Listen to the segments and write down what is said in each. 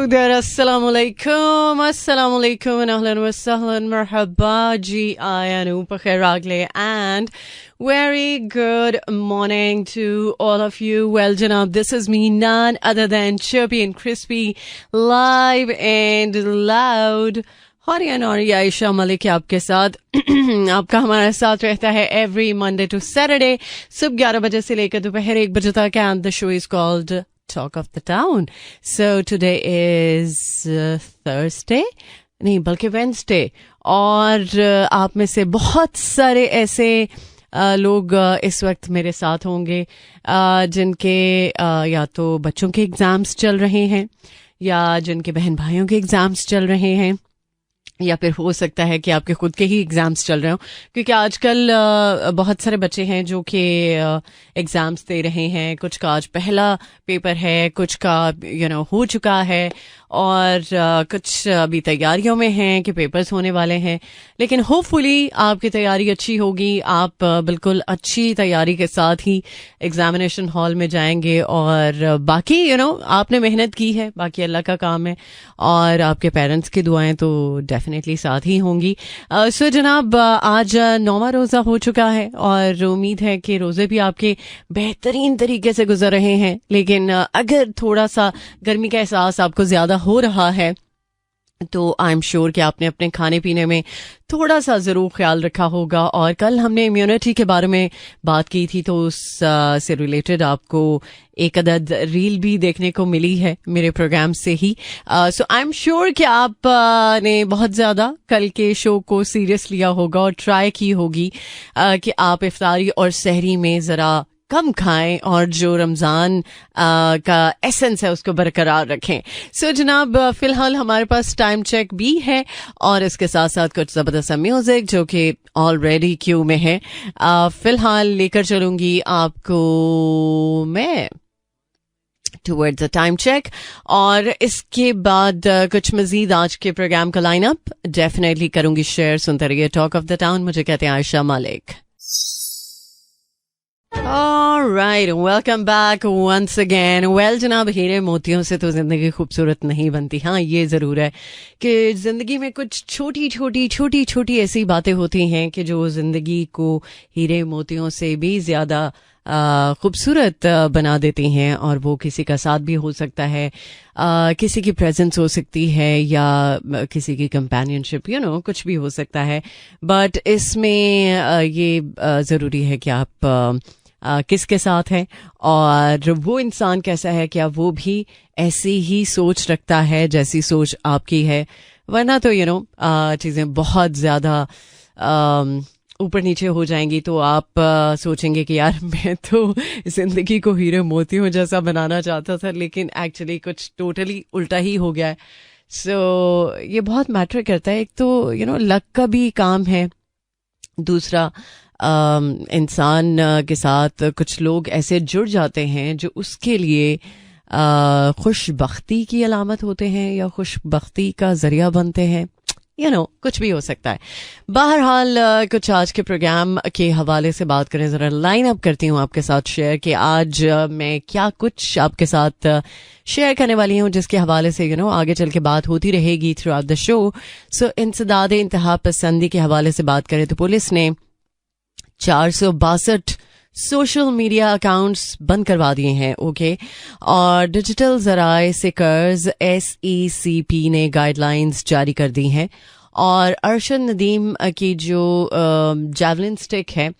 there, assalamualaikum and ahlan wa sahlan, marhaba ji ayanu pakhairagle, and very good morning to all of you. Well, Janab, this is me, none other than Chirpy and Crispy, live and loud. Haryana और आयशा मलिक आपके साथ आपका हमारा साथ रहता है every Monday to Saturday सुबह 11 बजे से लेकर दोपहर 1 बजे तक and the show is called talk of the town. So today is Thursday, नहीं बल्कि वेडनेसडे, और आप में से बहुत सारे ऐसे लोग इस वक्त मेरे साथ होंगे जिनके या तो बच्चों के एग्जाम्स चल रहे हैं या जिनके बहन भाइयों के एग्जाम्स चल रहे हैं, या फिर हो सकता है कि आपके खुद के ही एग्जाम्स चल रहे हो, क्योंकि आजकल बहुत सारे बच्चे हैं जो कि एग्जाम्स दे रहे हैं. कुछ का आज पहला पेपर है, कुछ का हो चुका है, और कुछ अभी तैयारियों में हैं कि पेपर्स होने वाले हैं. लेकिन होपफुली आपकी तैयारी अच्छी होगी, आप बिल्कुल अच्छी तैयारी के साथ ही एग्जामिनेशन हॉल में जाएंगे, और बाकी आपने मेहनत की है, बाकी अल्लाह का काम है, और आपके पेरेंट्स की दुआएं तो डेफिनेटली साथ ही होंगी. सो जनाब, आज 9वां रोज़ा हो चुका है और उम्मीद है कि रोज़े भी आपके बेहतरीन तरीके से गुजर रहे हैं. लेकिन अगर थोड़ा सा गर्मी का एहसास आपको ज़्यादा हो रहा है तो आई एम श्योर कि आपने अपने खाने पीने में थोड़ा सा ज़रूर ख्याल रखा होगा. और कल हमने इम्यूनिटी के बारे में बात की थी, तो उस से रिलेटेड आपको एक अदद रील भी देखने को मिली है मेरे प्रोग्राम से ही. सो आई एम श्योर कि आपने बहुत ज़्यादा कल के शो को सीरियस लिया होगा और ट्राई की होगी कि आप इफ्तारी और सहरी में ज़रा कम खाएं और जो रमज़ान का एसेंस है उसको बरकरार रखें. सो जनाब, फिलहाल हमारे पास टाइम चेक भी है और इसके साथ साथ कुछ ज़बरदस्त म्यूज़िक जो कि ऑलरेडी क्यू में है. फिलहाल लेकर चलूंगी आपको मैं टुवर्ड्स द टाइम चेक, और इसके बाद कुछ मजीद आज के प्रोग्राम का लाइनअप डेफिनेटली करूंगी शेयर. सुनते रहिए टॉक ऑफ द टाउन. मुझे कहते हैं Ayesha Malik. All right, welcome back once again. Well, जनाब, हीरे मोतियों से तो जिंदगी खूबसूरत नहीं बनती. हाँ, ये जरूर है कि जिंदगी में कुछ छोटी छोटी ऐसी बातें होती हैं कि जो जिंदगी को हीरे मोतियों से भी ज्यादा खूबसूरत बना देती हैं. और वो किसी का साथ भी हो सकता है, किसी की प्रेजेंस हो सकती है, या किसी की कंपेनियनशिप, कुछ भी हो सकता है. बट इसमें ये ज़रूरी है कि आप किसके साथ हैं और वो इंसान कैसा है, क्या वो भी ऐसी ही सोच रखता है जैसी सोच आपकी है. वरना तो चीज़ें बहुत ज़्यादा ऊपर नीचे हो जाएंगी, तो आप सोचेंगे कि यार मैं तो जिंदगी को हीरे मोतियों जैसा बनाना चाहता था, लेकिन एक्चुअली कुछ टोटली उल्टा ही हो गया है. सो ये बहुत मैटर करता है. एक तो लक का भी काम है, दूसरा इंसान के साथ कुछ लोग ऐसे जुड़ जाते हैं जो उसके लिए खुशबख्ती की अलामत होते हैं या खुशबख्ती का जरिया बनते हैं. कुछ भी हो सकता है. बहरहाल कुछ आज के प्रोग्राम के हवाले से बात करें, ज़रा लाइन अप करती हूँ आपके साथ शेयर कि आज मैं क्या कुछ आपके साथ शेयर करने वाली हूँ, जिसके हवाले से आगे चल के बात होती रहेगी थ्रू आउट द शो. सो इंसदाद इंतहा पसंदी के हवाले से बात करें तो पुलिस ने 462 सोशल मीडिया अकाउंट्स बंद करवा दिए हैं. ओके, और डिजिटल ज़राए से कर्ज SECP ने गाइडलाइंस जारी कर दी हैं. और अरशद नदीम की जो जैवलिन स्टिक है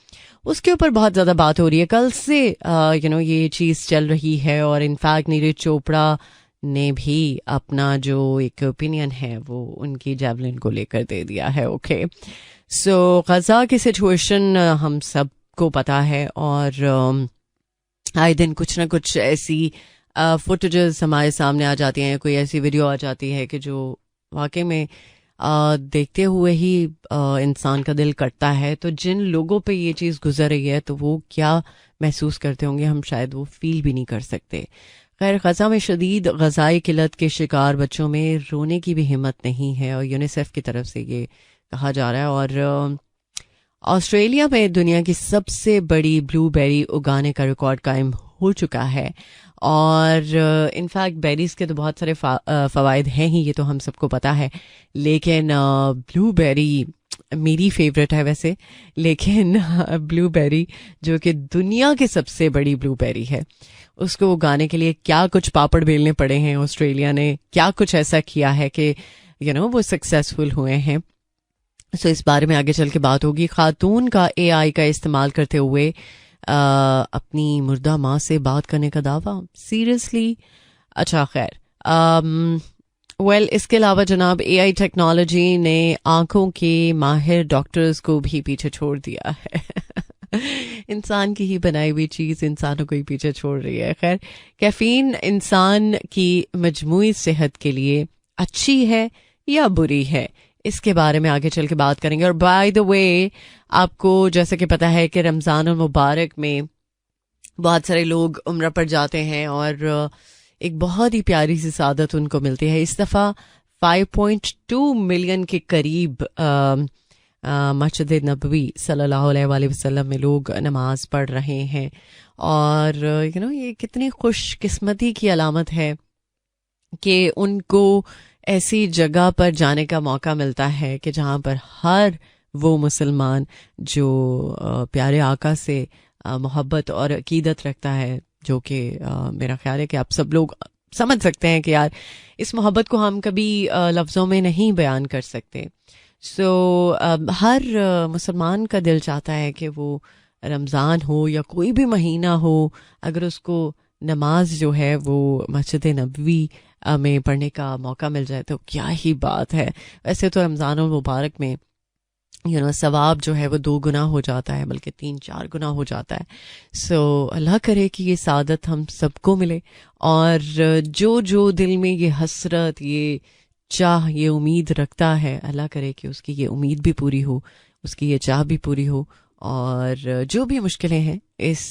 उसके ऊपर बहुत ज़्यादा बात हो रही है. कल से ये चीज़ चल रही है, और इनफैक्ट नीरज चोपड़ा ने भी अपना जो एक ओपिनियन है वो उनकी जैवलिन को लेकर दे दिया है. ओके, सो गजा की सिचुएशन हम सब को पता है, और आए दिन कुछ ना कुछ ऐसी फुटेजेस हमारे सामने आ जाती हैं, कोई ऐसी वीडियो आ जाती है कि जो वाकई में देखते हुए ही इंसान का दिल कटता है. तो जिन लोगों पे ये चीज़ गुजर रही है तो वो क्या महसूस करते होंगे, हम शायद वो फील भी नहीं कर सकते. खैर, गजा में शदीद गजाई किल्लत के शिकार बच्चों में रोने की भी हिम्मत नहीं है, और यूनिसेफ की तरफ से ये कहा जा रहा है. और ऑस्ट्रेलिया में दुनिया की सबसे बड़ी ब्लूबेरी उगाने का रिकॉर्ड कायम हो चुका है। और इनफैक्ट बेरीज़ के तो बहुत सारे फ़वाइद हैं ही, ये तो हम सबको पता है। लेकिन ब्लूबेरी मेरी फेवरेट है वैसे। लेकिन ब्लूबेरी जो कि दुनिया की सबसे बड़ी ब्लूबेरी है, उसको उगाने के लिए क्या कुछ पापड़ बेलने पड़े हैं। ऑस्ट्रेलिया ने क्या कुछ ऐसा किया है कि वो सक्सेसफुल हुए हैं। सो इस बारे में आगे चल के बात होगी। खातून का एआई का इस्तेमाल करते हुए अपनी मुर्दा माँ से बात करने का दावा, सीरियसली? अच्छा खैर, वेल इसके अलावा जनाब एआई टेक्नोलॉजी ने आंखों के माहिर डॉक्टर्स को भी पीछे छोड़ दिया है। इंसान की ही बनाई हुई चीज़ इंसानों को ही पीछे छोड़ रही है। खैर, कैफीन इंसान की मजमूई सेहत के लिए अच्छी है या बुरी है, इसके बारे में आगे चल के बात करेंगे। और बाय द वे, आपको जैसे कि पता है कि रमज़ान मुबारक में बहुत सारे लोग उम्रा पर जाते हैं और एक बहुत ही प्यारी सी सादत उनको मिलती है। इस दफ़ा 5.2 मिलियन के करीब मस्जिद नबवी सल्लल्लाहु अलैहि वसल्लम में लोग नमाज पढ़ रहे हैं। और ये कितनी खुशकिस्मती की अलामत है कि उनको ऐसी जगह पर जाने का मौका मिलता है कि जहाँ पर हर वो मुसलमान जो प्यारे आका से मोहब्बत और अकीदत रखता है, जो कि मेरा ख्याल है कि आप सब लोग समझ सकते हैं कि यार इस मोहब्बत को हम कभी लफ्ज़ों में नहीं बयान कर सकते। सो हर मुसलमान का दिल चाहता है कि वो रमज़ान हो या कोई भी महीना हो, अगर उसको नमाज जो है वो मस्जिद नबवी में पढ़ने का मौका मिल जाए तो क्या ही बात है। वैसे तो रमज़ान मुबारक में सवाब जो है वो 2 गुना हो जाता है, बल्कि 3-4 गुना हो जाता है। सो अल्लाह करे कि ये सादत हम सबको मिले, और जो जो दिल में ये हसरत, ये चाह, ये उम्मीद रखता है, अल्लाह करे कि उसकी ये उम्मीद भी पूरी हो, उसकी ये चाह भी पूरी हो, और जो भी मुश्किलें हैं इस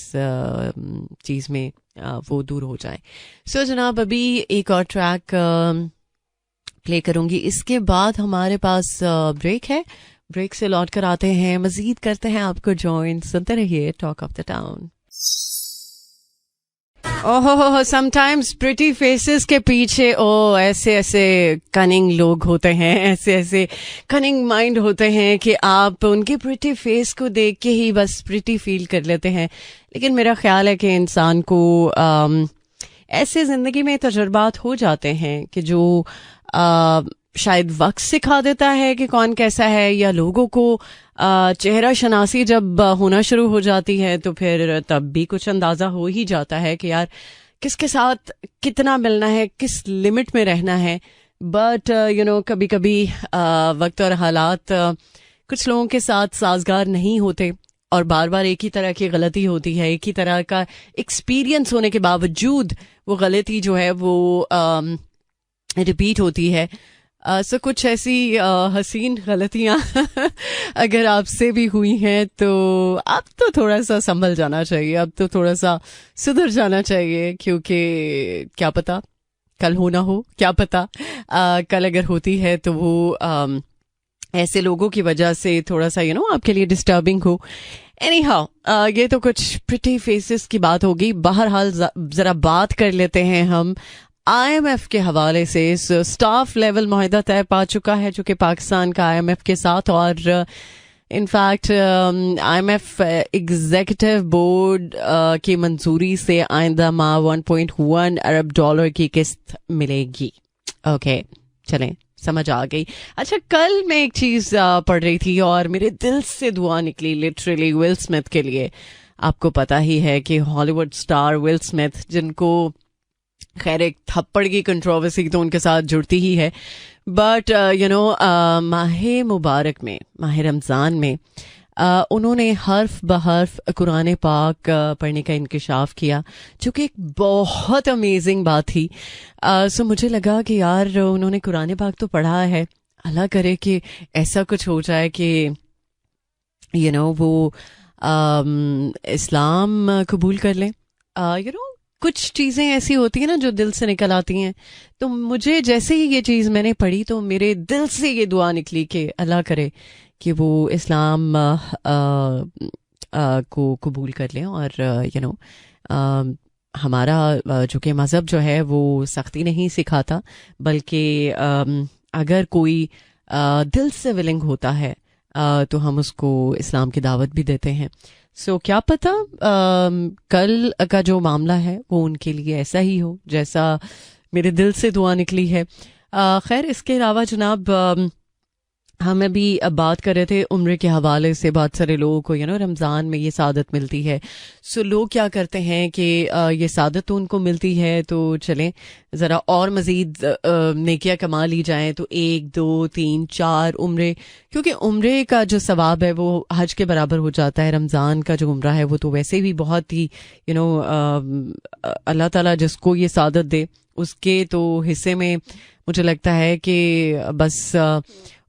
चीज़ में वो दूर हो जाए। सो जनाब, अभी एक और ट्रैक प्ले करूँगी, इसके बाद हमारे पास ब्रेक है। ब्रेक से लौट कर आते हैं, मजीद करते हैं आपको ज्वाइन। सुनते रहिए टॉक ऑफ द टाउन। ओहो, समटाइम्स प्रिटी फेसेस के पीछे ऐसे ऐसे कनिंग लोग होते हैं, ऐसे ऐसे कनिंग माइंड होते हैं कि आप उनके प्रिटी फेस को देख के ही बस प्रिटी फील कर लेते हैं। लेकिन मेरा ख्याल है कि इंसान को ऐसे ज़िंदगी में तजुर्बात हो जाते हैं कि जो शायद वक्त सिखा देता है कि कौन कैसा है, या लोगों को चेहरा शनासी जब होना शुरू हो जाती है तो फिर तब भी कुछ अंदाज़ा हो ही जाता है कि यार किसके साथ कितना मिलना है, किस लिमिट में रहना है। बट कभी कभी वक्त और हालात कुछ लोगों के साथ साजगार नहीं होते, और बार बार एक ही तरह की गलती होती है, एक ही तरह का एक्सपीरियंस होने के बावजूद वो गलती जो है वो रिपीट होती है। सो कुछ ऐसी हसीन गलतियां अगर आपसे भी हुई हैं तो अब तो थोड़ा सा संभल जाना चाहिए, अब तो थोड़ा सा सुधर जाना चाहिए, क्योंकि क्या पता कल हो ना हो, क्या पता कल अगर होती है तो वो ऐसे लोगों की वजह से थोड़ा सा आपके लिए डिस्टर्बिंग हो। एनीहाउ, ये तो कुछ प्रिटी फेसेस की बात होगी। बहरहाल जरा बात कर लेते हैं हम IMF के हवाले से। स्टाफ लेवल मुआहदा तय पा चुका है जो कि पाकिस्तान का IMF के साथ, और इनफैक्ट IMF एग्जीक्यूटिव बोर्ड की मंजूरी से आइंदा माह 1.1 अरब डॉलर की किस्त मिलेगी। ओके, चलें, समझ आ गई। अच्छा, कल मैं एक चीज पढ़ रही थी और मेरे दिल से दुआ निकली लिटरली विल स्मिथ के लिए। आपको पता ही है कि हॉलीवुड स्टार विल स्मिथ, जिनको खैर एक थप्पड़ की कंट्रोवर्सी तो उनके साथ जुड़ती ही है, बट माह मुबारक में, माह रमज़ान में उन्होंने हर्फ बहर्फ कुरान पाक पढ़ने का इंकशाफ किया, जो कि एक बहुत अमेजिंग बात थी। सो मुझे लगा कि यार उन्होंने कुरान पाक तो पढ़ा है, अल्लाह करे कि ऐसा कुछ हो जाए कि वो इस्लाम कबूल कर लें। कुछ चीज़ें ऐसी होती हैं ना जो दिल से निकल आती हैं। तो मुझे जैसे ही ये चीज़ मैंने पढ़ी तो मेरे दिल से ये दुआ निकली कि अल्लाह करे कि वो इस्लाम को कबूल कर लें और हमारा जो कि मज़हब जो है वो सख्ती नहीं सिखाता, बल्कि अगर कोई दिल से विलिंग होता है तो हम उसको इस्लाम की दावत भी देते हैं. सो क्या पता कल का जो मामला है वो उनके लिए ऐसा ही हो जैसा मेरे दिल से दुआ निकली है. खैर, इसके अलावा जनाब हम अभी बात कर रहे थे उम्र के हवाले से. बहुत सारे लोगों को रमज़ान में ये सादत मिलती है. सो लोग क्या करते हैं कि ये सादत तो उनको मिलती है तो चलें ज़रा और मज़ीद नेकियां कमा ली जाएं, तो 1 2 3 4 उम्रे, क्योंकि उम्रे का जो सवाब है वो हज के बराबर हो जाता है. रमज़ान का जो उम्रा है वो तो वैसे भी बहुत ही अल्लाह ताला जिसको ये सादत दे उसके तो हिस्से में मुझे लगता है कि बस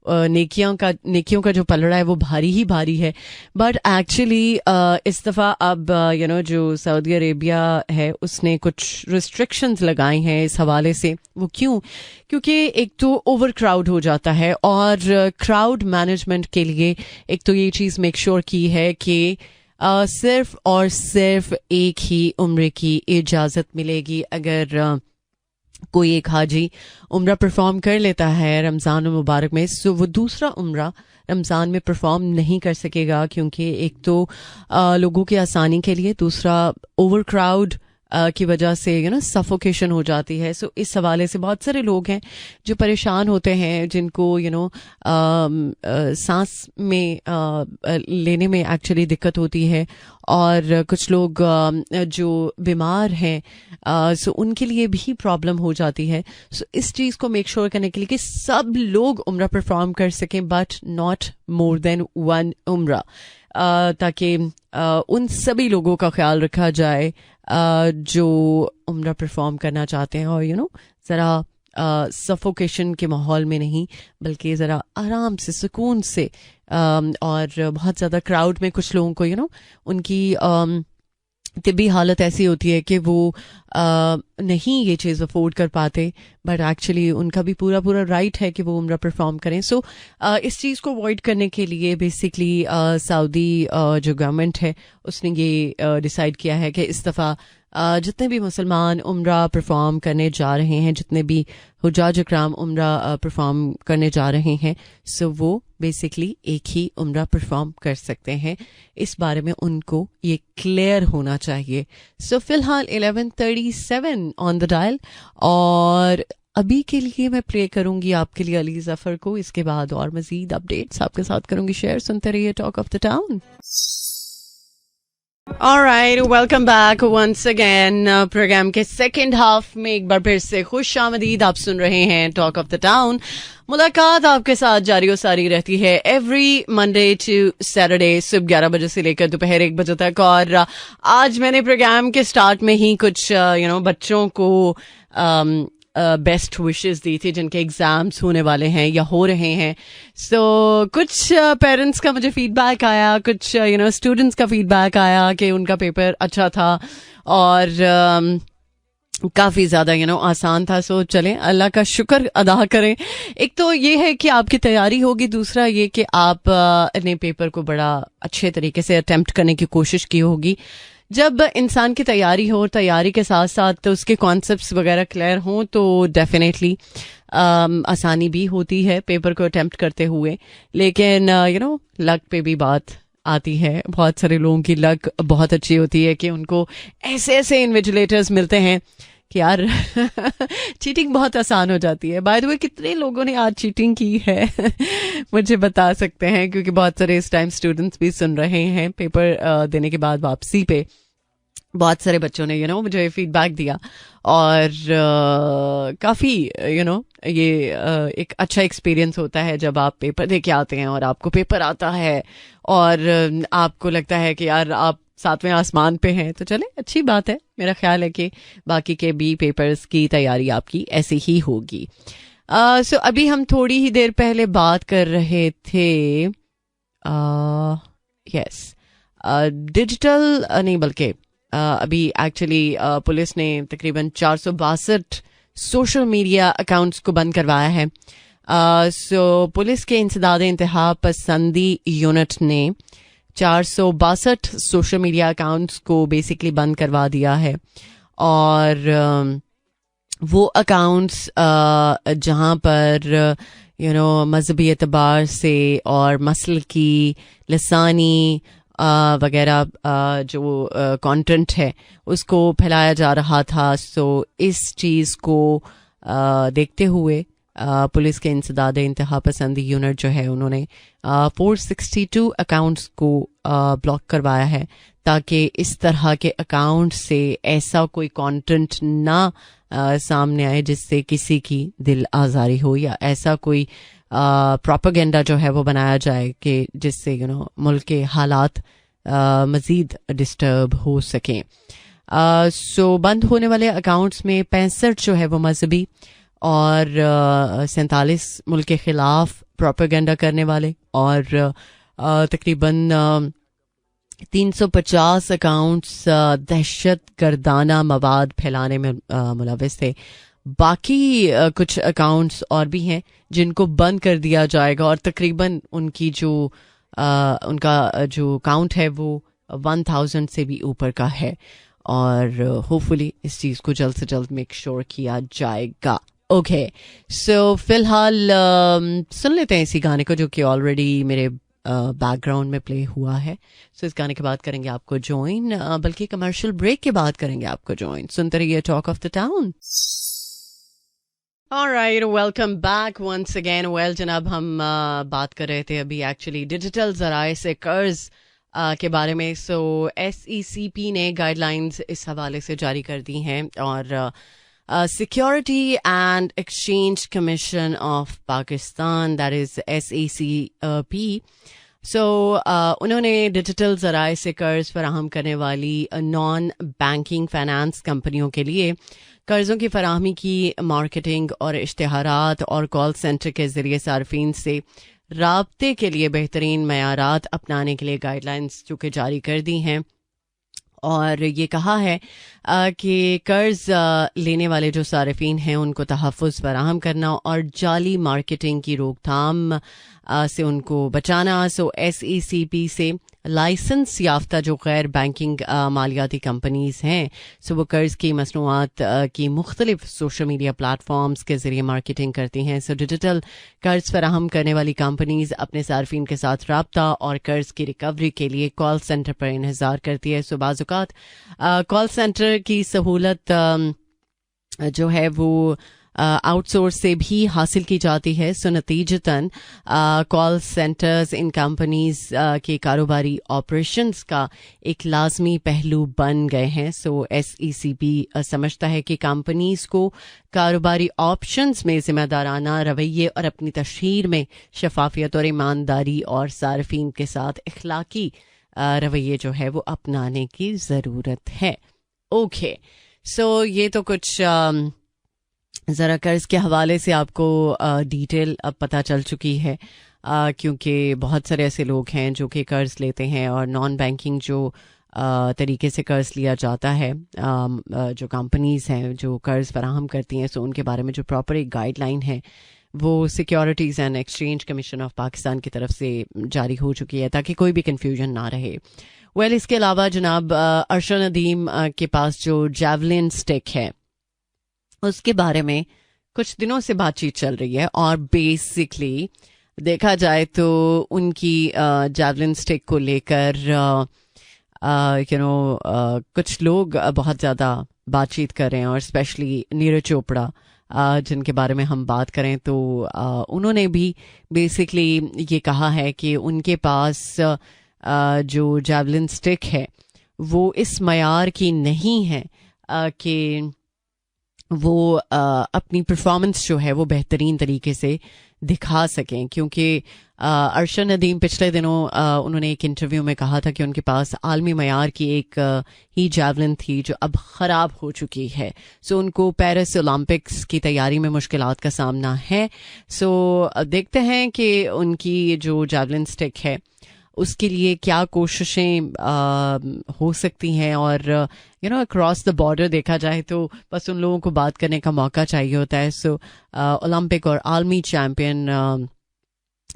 नेकियों का जो पलड़ा है वो भारी ही भारी है. बट एक्चुअली इस दफ़ा अब जो सऊदी अरेबिया है उसने कुछ रिस्ट्रिक्शंस लगाई हैं इस हवाले से. वो क्यों? क्योंकि एक तो ओवर क्राउड हो जाता है, और क्राउड मैनेजमेंट के लिए एक तो ये चीज़ मेक श्योर की है कि सिर्फ और सिर्फ एक ही उम्र की इजाज़त मिलेगी. अगर कोई एक हाजी उम्रा परफॉर्म कर लेता है रमज़ान मुबारक में, सो वो दूसरा उम्रा रमज़ान में परफॉर्म नहीं कर सकेगा, क्योंकि एक तो लोगों की आसानी के लिए, दूसरा ओवर क्राउड की वजह से सफोकेशन हो जाती है. सो इस हवाले से बहुत सारे लोग हैं जो परेशान होते हैं, जिनको सांस में लेने में एक्चुअली दिक्कत होती है, और कुछ लोग जो बीमार हैं सो उनके लिए भी प्रॉब्लम हो जाती है. सो इस चीज़ को मेक श्योर करने के लिए कि सब लोग उम्रा परफॉर्म कर सकें, बट नॉट मोर देन 1 उम्रा, ताकि उन सभी लोगों का ख्याल रखा जाए जो उम्रा परफॉर्म करना चाहते हैं, और ज़रा सफोकेशन के माहौल में नहीं, बल्कि ज़रा आराम से सुकून से. और बहुत ज़्यादा क्राउड में कुछ लोगों को उनकी तिब्बी हालत ऐसी होती है कि वो नहीं ये चीज़ अफोर्ड कर पाते, बट एक्चुअली उनका भी पूरा राइट है कि वो उम्रा परफॉर्म करें. सो इस चीज़ को अवॉइड करने के लिए बेसिकली सऊदी जो गवर्नमेंट है उसने ये डिसाइड किया है कि इस दफ़ा जितने भी मुसलमान उम्रा परफॉर्म करने जा रहे हैं, जितने भी हुज्जाज इकराम उम्रा परफॉर्म करने जा रहे हैं, सो वो बेसिकली एक ही उम्रा परफॉर्म कर सकते हैं. इस बारे में उनको ये क्लियर होना चाहिए. सो फिलहाल 11:37 ऑन द डायल, और अभी के लिए मैं प्ले करूंगी आपके लिए अली जफर को. इसके बाद और मजीद अपडेट्स आपके साथ करूंगी शेयर. सुनते रहिए talk of the town. Alright, welcome back once again. Programme के सेकेंड हाफ में एक बार फिर से खुश आमदीद. आप सुन रहे हैं टॉक ऑफ द टाउन. मुलाकात आपके साथ जारी और सारी रहती है एवरी मंडे टू सैटरडे सुबह 11 बजे से लेकर दोपहर 1 बजे तक. और आज मैंने प्रोग्राम के स्टार्ट में ही कुछ बच्चों को बेस्ट विशेस दी थी जिनके एग्जाम्स होने वाले हैं या हो रहे हैं. सो कुछ पेरेंट्स का मुझे फीडबैक आया, कुछ स्टूडेंट्स का फीडबैक आया कि उनका पेपर अच्छा था और काफ़ी ज़्यादा आसान था. सो चलें, अल्लाह का शुक्र अदा करें. एक तो ये है कि आपकी तैयारी होगी, दूसरा ये कि आप अपने पेपर को बड़ा अच्छे तरीके से अटेम्प्ट करने की कोशिश की होगी. जब इंसान की तैयारी हो, तैयारी के साथ साथ तो उसके कॉन्सेप्ट्स वगैरह क्लियर हों, तो डेफिनेटली आसानी भी होती है पेपर को अटेम्प्ट करते हुए. लेकिन लक पे भी बात आती है. बहुत सारे लोगों की लक बहुत अच्छी होती है कि उनको ऐसे ऐसे इन्विजिलेटर्स मिलते हैं कि यार चीटिंग बहुत आसान हो जाती है. बाय द वे, कितने लोगों ने आज चीटिंग की है मुझे बता सकते हैं, क्योंकि बहुत सारे इस टाइम स्टूडेंट्स भी सुन रहे हैं. पेपर देने के बाद वापसी पे बहुत सारे बच्चों ने मुझे फीडबैक दिया, और काफ़ी ये एक अच्छा एक्सपीरियंस होता है जब आप पेपर दे के आते हैं और आपको पेपर आता है और आपको लगता है कि यार आप 7वें आसमान पे हैं. तो चले, अच्छी बात है. मेरा ख्याल है कि बाकी के भी पेपर्स की तैयारी आपकी ऐसी ही होगी. सो अभी हम थोड़ी ही देर पहले बात कर रहे थे यस डिजिटल नहीं बल्कि अभी एक्चुअली पुलिस ने तकरीबन 462 सोशल मीडिया अकाउंट्स को बंद करवाया है. सो पुलिस के इंसदाद इंतहा पसंदी यूनिट ने 462 सोशल मीडिया अकाउंट्स को बेसिकली बंद करवा दिया है. और वो अकाउंट्स जहाँ पर मजहबी एतबार से और मसल की लसानी वगैरह जो कंटेंट है उसको फैलाया जा रहा था। सो इस चीज़ को देखते हुए पुलिस के इंसदाद इंतहा पसंदी यूनिट जो है उन्होंने 462 अकाउंट्स को ब्लॉक करवाया है, ताकि इस तरह के अकाउंट से ऐसा कोई कंटेंट ना सामने आए जिससे किसी की दिल आज़ारी हो, या ऐसा कोई प्रोपेगेंडा जो है वो बनाया जाए कि जिससे मुल्क के हालात मज़ीद डिस्टर्ब हो सकें। सो बंद होने वाले अकाउंट्स में 65 जो है वो मजहबी और 47 मुल्क के ख़िलाफ़ प्रोपेगेंडा करने वाले, और तकरीबन 350 अकाउंट्स दहशत गर्दाना मवाद फैलाने में मुलविस थे। बाकी कुछ अकाउंट्स और भी हैं जिनको बंद कर दिया जाएगा, और तकरीबन उनकी उनका जो काउंट है वो 1000 से भी ऊपर का है, और होपफुली इस चीज़ को जल्द से जल्द मेक श्योर किया जाएगा। ओके, सो फिलहाल सुन लेते हैं इसी गाने को जो कि ऑलरेडी मेरे बैकग्राउंड में प्ले हुआ है। सो इस गाने के बाद करेंगे आपको ज्वाइन, बल्कि कमर्शियल ब्रेक के बाद करेंगे आपको ज्वाइन। सुनते रहिए talk of the town. Alright, welcome back once again. Well जनाब, हम बात कर रहे थे अभी एक्चुअली डिजिटल ज़राए से कर्ज के बारे में। सो SECP ने गाइडलाइंस इस हवाले से जारी कर दी हैं, और security and exchange commission of Pakistan, that is SECP, सो उन्होंने डिजिटल ज़राए से कर्ज फराहम करने वाली नॉन बैंकिंग फाइनेंस कंपनियों के लिए कर्ज़ों की फराहमी की मार्केटिंग और इश्तिहारात और कॉल सेंटर के ज़रिए सार्फिन से राब्ते के लिए बेहतरीन मयारात अपनाने के लिए गाइडलाइंस चूँकि जारी कर दी हैं, और ये कहा है कि कर्ज लेने वाले जो सार्फिन हैं उनको तहफ़्फ़ुज़ फराहम करना और जाली मार्केटिंग की रोकथाम से उनको बचाना। सो SECP से लाइसेंस याफ्ता जो गैर बैंकिंग मालियाती कंपनीज़ हैं, सो वो कर्ज़ की मसनूआत की मुख्तलिफ सोशल मीडिया प्लेटफॉर्म्स के ज़रिए मार्केटिंग करती हैं। सो डिजिटल कर्ज फराहम करने वाली कंपनीज़ अपने सार्फिन के साथ रब्ता और कर्ज की रिकवरी के लिए कॉल सेंटर पर इंतज़ार करती है। सो बाज़-औक़ात कॉल सेंटर की सहूलत जो है वो आउटसोर्स से भी हासिल की जाती है। सो नतीजतन कॉल सेंटर्स इन कंपनीज के कारोबारी ऑपरेशंस का एक लाजमी पहलू बन गए हैं। सो SECP समझता है कि कंपनीज को कारोबारी ऑप्शंस में जिम्मेदाराना रवैये और अपनी तशहीर में शफाफियत और ईमानदारी और सार्फिन के साथ इखलाकी रवैये जो है वो अपनाने की ज़रूरत है। ओके, सो ये तो कुछ ज़रा कर्ज़ के हवाले से आपको डिटेल अब पता चल चुकी है, क्योंकि बहुत सारे ऐसे लोग हैं जो कि कर्ज़ लेते हैं और नॉन बैंकिंग जो तरीके से कर्ज़ लिया जाता है, जो कंपनीज़ हैं जो कर्ज़ फराहम करती हैं, सो उनके बारे में जो प्रॉपर एक गाइडलाइन है वो securities and exchange commission of Pakistan की तरफ से जारी हो चुकी है, ताकि कोई भी कन्फ्यूजन ना रहे। वेल, इसके अलावा जनाब अरशद नदीम के पास जो जैवलिन स्टिक है उसके बारे में कुछ दिनों से बातचीत चल रही है, और बेसिकली देखा जाए तो उनकी जैवलिन स्टिक को लेकर कुछ लोग बहुत ज़्यादा बातचीत कर रहे हैं, और स्पेशली नीरज चोपड़ा जिनके बारे में हम बात करें तो उन्होंने भी बेसिकली ये कहा है कि उनके पास जो जैवलिन स्टिक है वो इस मयार की नहीं है कि वो अपनी परफॉर्मेंस जो है वो बेहतरीन तरीके से दिखा सकें, क्योंकि अरशद नदीम पिछले दिनों उन्होंने एक इंटरव्यू में कहा था कि उनके पास आलमी मयार की एक ही जैवलिन थी जो अब ख़राब हो चुकी है। सो उनको पेरिस ओलंपिक्स की तैयारी में मुश्किलात का सामना है। सो देखते हैं कि उनकी जो जैवलिन स्टिक है उसके लिए क्या कोशिशें हो सकती हैं, और अक्रॉस द बॉर्डर देखा जाए तो बस उन लोगों को बात करने का मौका चाहिए होता है। सो ओलंपिक और आलमी चैम्पियन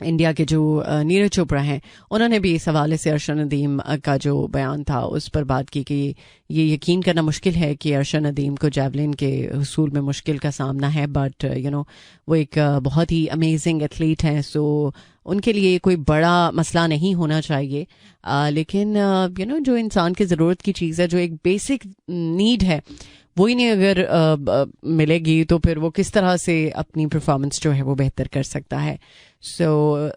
इंडिया के जो नीरज चोपड़ा हैं, उन्होंने भी इस हवाले से अरशद नदीम का जो बयान था उस पर बात की कि ये यकीन करना मुश्किल है कि अरशद नदीम को जैवलिन के हुसूल में मुश्किल का सामना है, बट वो एक बहुत ही अमेजिंग एथलीट हैं, सो उनके लिए कोई बड़ा मसला नहीं होना चाहिए। लेकिन जो इंसान की ज़रूरत की चीज़ है, जो एक बेसिक नीड है, वही नहीं अगर मिलेगी तो फिर वो किस तरह से अपनी परफॉर्मेंस जो है वो बेहतर कर सकता है। सो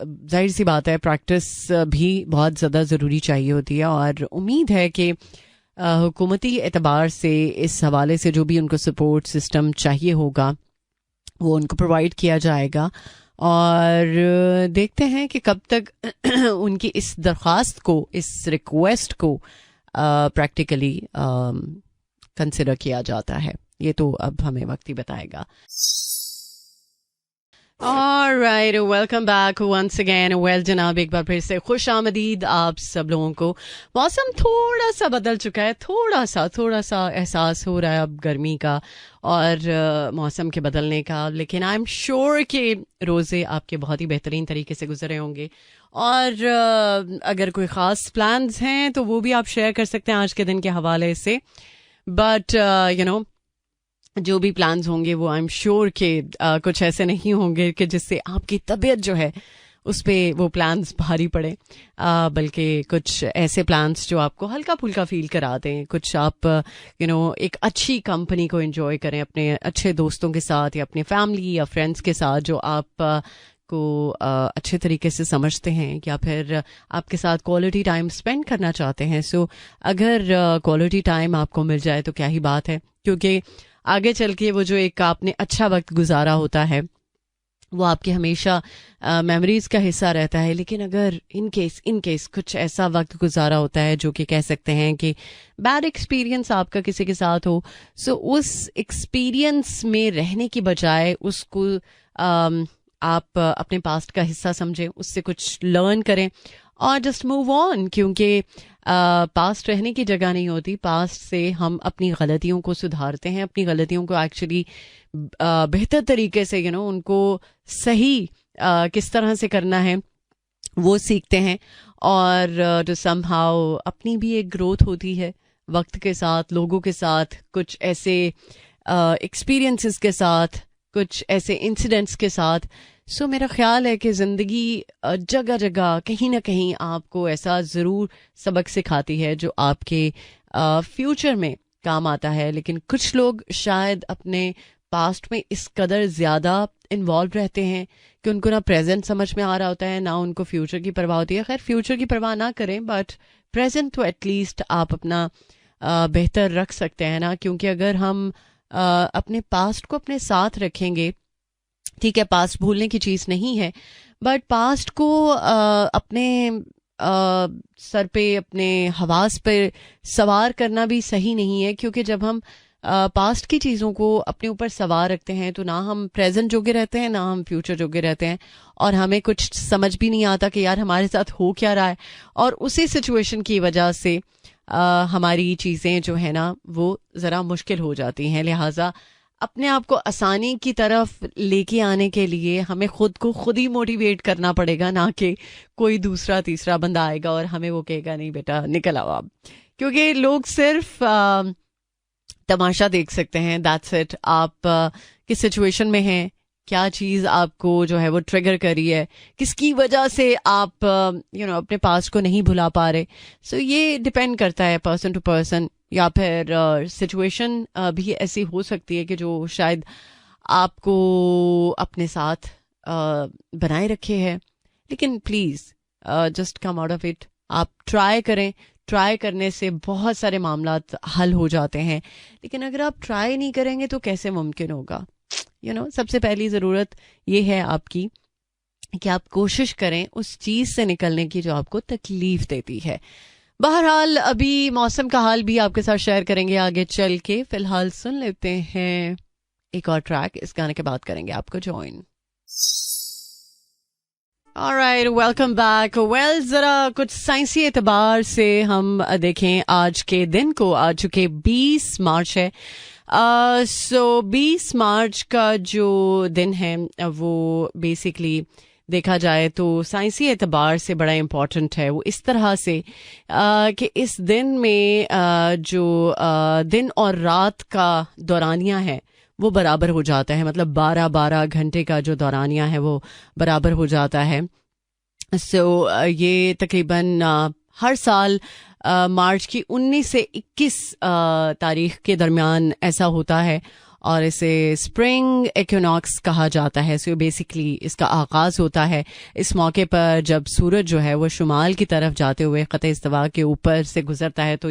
जाहिर सी बात है, प्रैक्टिस भी बहुत ज़्यादा ज़रूरी चाहिए होती है, और उम्मीद है कि हुकूमती एतबार से इस हवाले से जो भी उनको सपोर्ट सिस्टम चाहिए होगा वो उनको प्रोवाइड किया जाएगा। और देखते हैं कि कब तक उनकी इस दरख्वास्त को, इस रिक्वेस्ट को प्रैक्टिकली कंसिडर किया जाता है। ये तो अब हमें वक्त ही बताएगा। Alright, welcome back once again. Well जनाब, एक बार फिर से खुश आमदीद आप सब लोगों को। मौसम थोड़ा सा बदल चुका है, थोड़ा सा एहसास हो रहा है अब गर्मी का और मौसम के बदलने का, लेकिन आई एम श्योर कि रोज़े आपके बहुत ही बेहतरीन तरीके से गुजरे होंगे। और अगर कोई ख़ास प्लान्स हैं तो वो भी आप शेयर कर सकते हैं आज के दिन के हवाले से। बट जो भी प्लान्स होंगे वो आई एम श्योर कि कुछ ऐसे नहीं होंगे कि जिससे आपकी तबीयत जो है उस पर वो प्लान्स भारी पड़े, बल्कि कुछ ऐसे प्लान्स जो आपको हल्का फुल्का फील करा दें। कुछ आप एक अच्छी कंपनी को एंजॉय करें अपने अच्छे दोस्तों के साथ या अपने फैमिली या फ्रेंड्स के साथ जो आप को अच्छे तरीके से समझते हैं, या फिर आपके साथ क्वालिटी टाइम स्पेंड करना चाहते हैं। सो अगर क्वालिटी टाइम आपको मिल जाए तो क्या ही बात है, क्योंकि आगे चल के वो जो एक आपने अच्छा वक्त गुजारा होता है वो आपके हमेशा मेमोरीज का हिस्सा रहता है। लेकिन अगर इन केस कुछ ऐसा वक्त गुजारा होता है जो कि कह सकते हैं कि बैड एक्सपीरियंस आपका किसी के साथ हो, सो उस एक्सपीरियंस में रहने की बजाय उसको आप अपने पास्ट का हिस्सा समझें, उससे कुछ लर्न करें और जस्ट मूव ऑन। क्योंकि पास्ट रहने की जगह नहीं होती, पास्ट से हम अपनी गलतियों को सुधारते हैं, अपनी गलतियों को एक्चुअली बेहतर तरीके से उनको सही किस तरह से करना है वो सीखते हैं। और जो समहाउ अपनी भी एक ग्रोथ होती है वक्त के साथ, लोगों के साथ, कुछ ऐसे एक्सपीरियंसेस के साथ, कुछ ऐसे इंसिडेंट्स के साथ। सो मेरा ख्याल है कि ज़िंदगी जगह जगह कहीं ना कहीं आपको ऐसा ज़रूर सबक सिखाती है जो आपके फ्यूचर में काम आता है। लेकिन कुछ लोग शायद अपने पास्ट में इस कदर ज़्यादा इन्वॉल्व रहते हैं कि उनको ना प्रेजेंट समझ में आ रहा होता है, ना उनको फ्यूचर की परवाह होती है। खैर, फ्यूचर की परवाह ना करें, बट प्रेजेंट तो एटलीस्ट आप अपना बेहतर रख सकते हैं ना। क्योंकि अगर हम अपने पास्ट को अपने साथ रखेंगे, ठीक है, पास्ट भूलने की चीज़ नहीं है, बट पास्ट को अपने सर पे, अपने हवास पे सवार करना भी सही नहीं है। क्योंकि जब हम पास्ट की चीज़ों को अपने ऊपर सवार रखते हैं तो ना हम प्रेजेंट जोगे रहते हैं, ना हम फ्यूचर जोगे रहते हैं, और हमें कुछ समझ भी नहीं आता कि यार हमारे साथ हो क्या रहा है। और उसी सिचुएशन की वजह से हमारी चीज़ें जो है ना वो ज़रा मुश्किल हो जाती हैं। लिहाजा अपने आप को आसानी की तरफ लेके आने के लिए हमें खुद को खुद ही मोटिवेट करना पड़ेगा, ना कि कोई दूसरा तीसरा बंदा आएगा और हमें वो कहेगा नहीं बेटा निकल आओ आप। क्योंकि लोग सिर्फ तमाशा देख सकते हैं, दैट्स इट। आप किस सिचुएशन में हैं, क्या चीज़ आपको जो है वो ट्रिगर करी है, किसकी वजह से आप अपने पास्ट को नहीं भुला पा रहे। सो ये डिपेंड करता है पर्सन टू पर्सन, या फिर सिचुएशन भी ऐसी हो सकती है कि जो शायद आपको अपने साथ बनाए रखे है। लेकिन please just come out of it. आप ट्राई करें, ट्राई करने से बहुत सारे मामलात हल हो जाते हैं। लेकिन अगर आप ट्राई नहीं करेंगे तो कैसे मुमकिन होगा। सबसे पहली ज़रूरत ये है आपकी कि आप कोशिश करें उस चीज़ से निकलने की जो आपको तकलीफ़ देती है। बहरहाल अभी मौसम का हाल भी आपके साथ शेयर करेंगे आगे चल के। फिलहाल सुन लेते हैं एक और ट्रैक, इस गाने के बाद करेंगे आपको join. Alright, welcome back. Well, ज़रा कुछ साइंसी एतबार से हम देखें आज के दिन को। आज चुके 20 मार्च है। सो 20 मार्च का जो दिन है वो बेसिकली देखा जाए तो साइंसी एतबार से बड़ा इम्पोर्टेंट है। वो इस तरह से कि इस दिन में जो दिन और रात का दौरानिया है वो बराबर हो जाता है, मतलब 12-12 घंटे का जो दौरानिया है वो बराबर हो जाता है। ये तकरीबन हर साल मार्च की 19 से 21 तारीख के दरमियान ऐसा होता है और इसे स्प्रिंग इक्विनॉक्स कहा जाता है। सो बेसिकली इसका आगाज़ होता है इस मौके पर जब सूरज जो है वो शुमाल की तरफ जाते हुए ख़त इस्तवा के ऊपर से गुजरता है, तो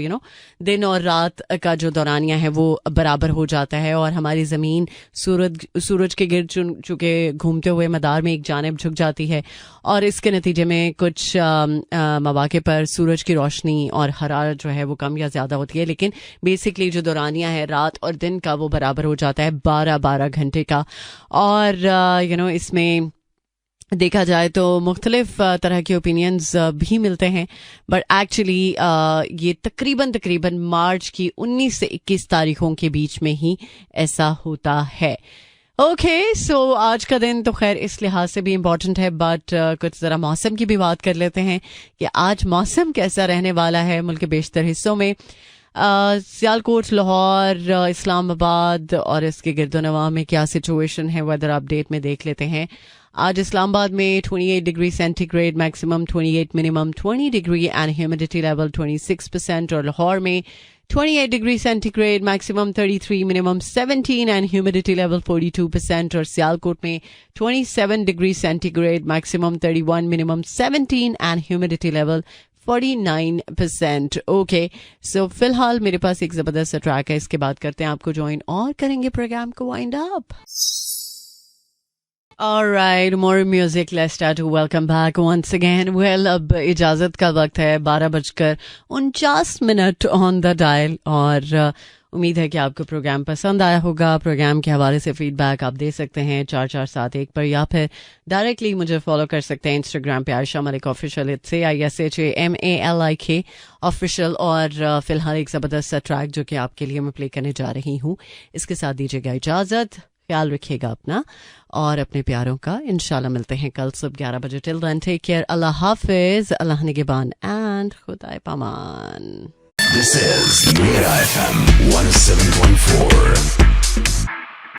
दिन और रात का जो दौरानिया है वो बराबर हो जाता है और हमारी ज़मीन सूरज के गिर्द चूँकि घूमते हुए मदार में एक जानिब झुक जाती है और इसके नतीजे में कुछ मौके पर सूरज की रोशनी और हरारत जो है वो कम या ज़्यादा होती है, लेकिन बेसिकली जो दौरानिया है रात और दिन का वो बराबर हो जाता है 12-12 घंटे का। और इसमें देखा जाए तो मुख्तलिफ तरह के ओपिनियंस भी मिलते हैं, बट एक्चुअली ये तकरीबन मार्च की 19 से 21 तारीखों के बीच में ही ऐसा होता है। ओके, सो आज का दिन तो खैर इस लिहाज से भी इम्पॉर्टेंट है, बट कुछ ज़रा मौसम की भी बात कर लेते हैं कि आज मौसम कैसा रहने वाला है मुल्क के बेशतर हिस्सों में। सियालकोट, लाहौर, इस्लामाबाद और इसके गिरदोनवा में क्या सिचुएशन है वेदर अपडेट में देख लेते हैं। आज इस्लामाबाद में 28 degree centigrade, maximum 28, minimum 20 degree and humidity level 26%। और लाहौर में 28 degree centigrade, maximum 33, minimum 17 and humidity level 42%। और सियालकोट में 27 degree centigrade, maximum 31, minimum 17 and humidity level 49%। Okay, so फिलहाल मेरे पास एक जबरदस्त ट्रैक है, इसके बाद करते हैं आपको ज्वाइन और करेंगे प्रोग्राम को wind up. Alright, more music. Let's start to welcome back once again. Well, अब इजाजत का वक्त है, 12:49 ऑन द डायल। और उम्मीद है कि आपको प्रोग्राम पसंद आया होगा। प्रोग्राम के हवाले से फीडबैक आप दे सकते हैं 4471 पर, या फिर डायरेक्टली मुझे फॉलो कर सकते हैं इंस्टाग्राम पे आयशा मलिक ऑफिशियल, से ISHAMALIK ऑफिशियल। और फिलहाल एक ज़बरदस्त ट्रैक जो कि आपके लिए मैं प्ले करने जा रही हूँ, इसके साथ दीजिएगा इजाज़त। ख्याल रखिएगा अपना और अपने प्यारों का। इंशाल्लाह मिलते हैं कल सुबह 11 बजे। Till then take care, Allah हाफिज, अल्लाह निगहबान एंड खुदा पामान। This is Mira FM 107.4.